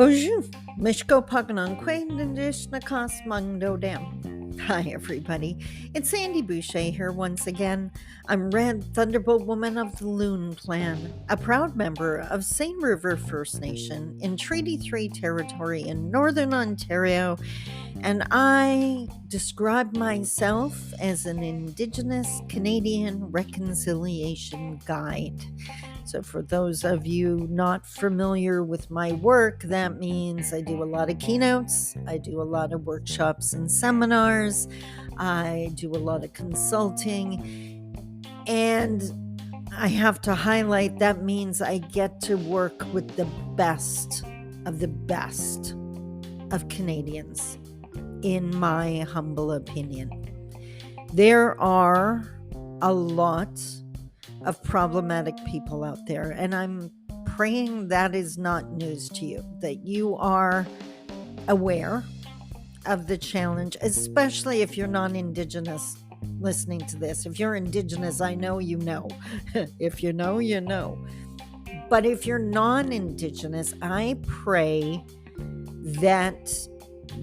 Bonjour, Mishko Pagananque, Nindish Nakas Mangdo Dam. Hi, everybody. It's Sandy Boucher here once again. I'm Red Thunderbolt Woman of the Loon Clan, a proud member of Seine River First Nation in Treaty 3 territory in Northern Ontario, and I describe myself as an Indigenous Canadian reconciliation guide. So for those of you not familiar with my work, that means I do a lot of keynotes, I do a lot of workshops and seminars, I do a lot of consulting, and I have to highlight that means I get to work with the best of Canadians, in my humble opinion. There are a lot of problematic people out there, and I'm praying that is not news to you, that you are aware of the challenge, especially if you're non-Indigenous listening to this. If you're Indigenous, I know you know. If you know, you know. But if you're non-Indigenous, I pray that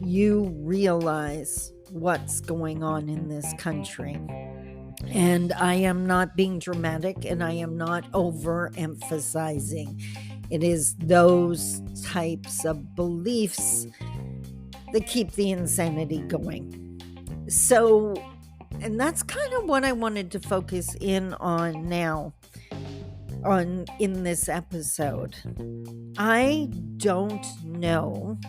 you realize what's going on in this country. And I am not being dramatic, and I am not overemphasizing. It is those types of beliefs that keep the insanity going. So, and that's kind of what I wanted to focus in on now in this episode. I don't know,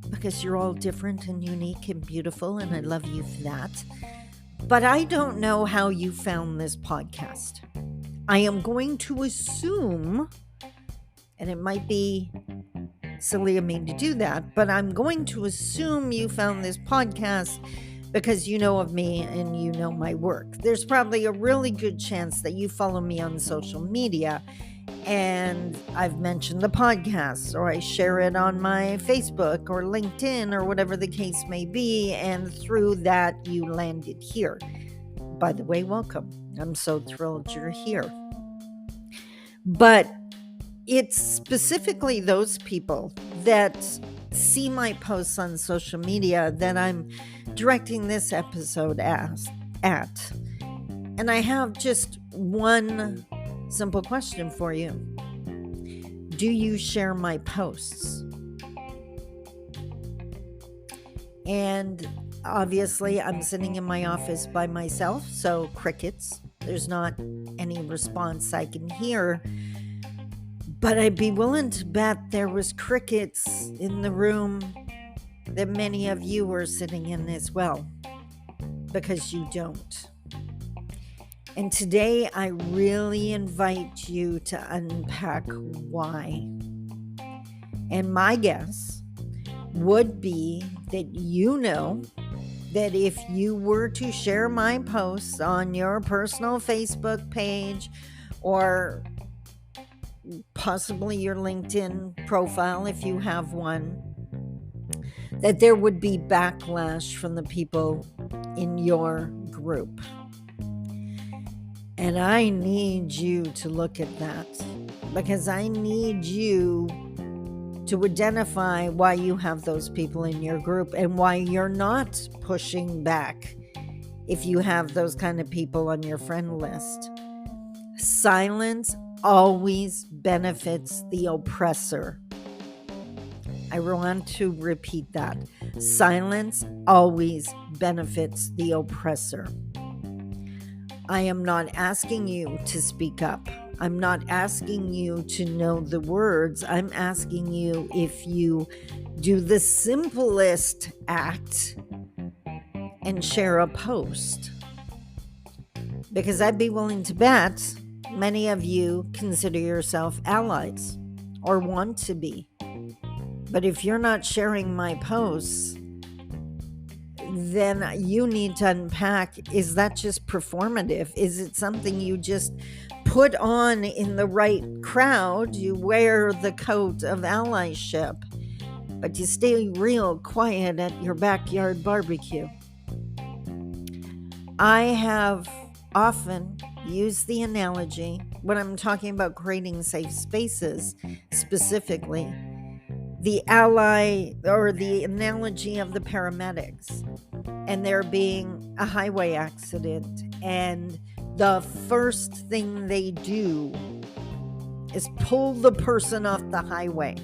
because you're all different and unique and beautiful, and I love you for that. But I don't know how you found this podcast. I am going to assume, and it might be silly of me to do that, but I'm going to assume you found this podcast because you know of me and you know my work. There's probably a really good chance that you follow me on social media, and I've mentioned the podcast, or I share it on my Facebook or LinkedIn or whatever the case may be, and through that you landed here. By the way, welcome. I'm so thrilled you're here. But it's specifically those people that see my posts on social media that I'm directing this episode at. And I have just one simple question for you. Do you share my posts? And obviously I'm sitting in my office by myself, so crickets. There's not any response I can hear. But I'd be willing to bet there was crickets in the room that many of you were sitting in as well, because you don't. And today I really invite you to unpack why. And my guess would be that you know that if you were to share my posts on your personal Facebook page, or possibly your LinkedIn profile if you have one, that there would be backlash from the people in your group. And I need you to look at that, because I need you to identify why you have those people in your group and why you're not pushing back if you have those kind of people on your friend list. Silence always benefits the oppressor. I want to repeat that. Silence always benefits the oppressor. I am not asking you to speak up. I'm not asking you to know the words. I'm asking you if you do the simplest act and share a post. Because I'd be willing to bet many of you consider yourself allies or want to be. But if you're not sharing my posts, then you need to unpack, is that just performative? Is it something you just put on in the right crowd? You wear the coat of allyship, but you stay real quiet at your backyard barbecue. I have often used the analogy when I'm talking about creating safe spaces specifically, the ally or the analogy of the paramedics and there being a highway accident, and the first thing they do is pull the person off the highway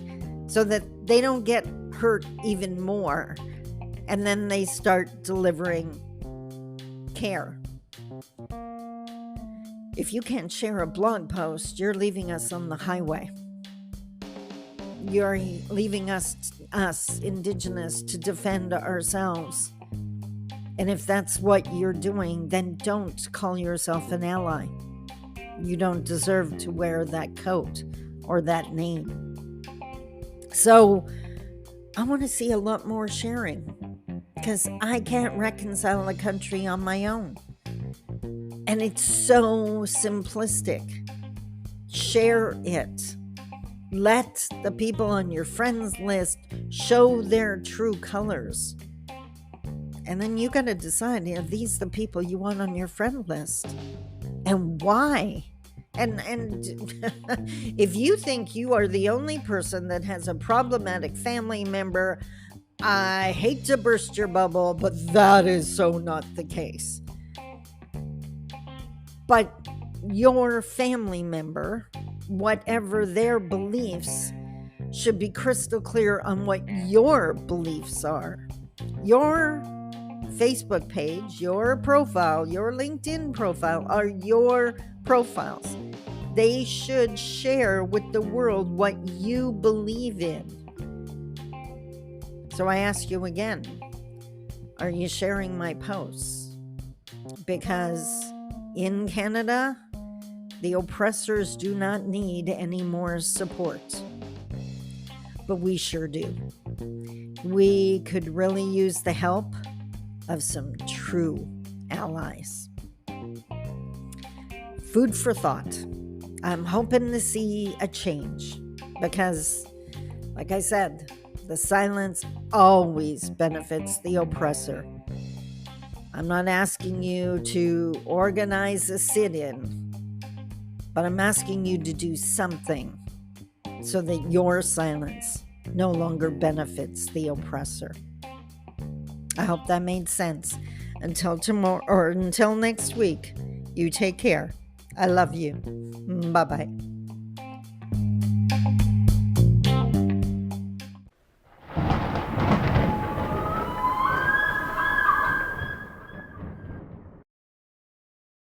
so that they don't get hurt even more, and then they start delivering care. If you can't share a blog post, you're leaving us on the highway. You're leaving us Indigenous to defend ourselves. And if that's what you're doing, then don't call yourself an ally. You don't deserve to wear that coat or that name. So I want to see a lot more sharing, because I can't reconcile a country on my own. And it's so simplistic. Share it. Let the people on your friends list show their true colors. And then you got to decide, are these the people you want on your friend list? And why? And if you think you are the only person that has a problematic family member, I hate to burst your bubble, but that is so not the case. But your family member, whatever their beliefs, should be crystal clear on what your beliefs are. Your Facebook page, your profile, your LinkedIn profile are your profiles. They should share with the world what you believe in. So I ask you again, are you sharing my posts? Because in Canada, the oppressors do not need any more support. But we sure do. We could really use the help of some true allies. Food for thought. I'm hoping to see a change because, like I said, the silence always benefits the oppressor. I'm not asking you to organize a sit-in, but I'm asking you to do something so that your silence no longer benefits the oppressor. I hope that made sense. Until tomorrow, or until next week, you take care. I love you. Bye-bye.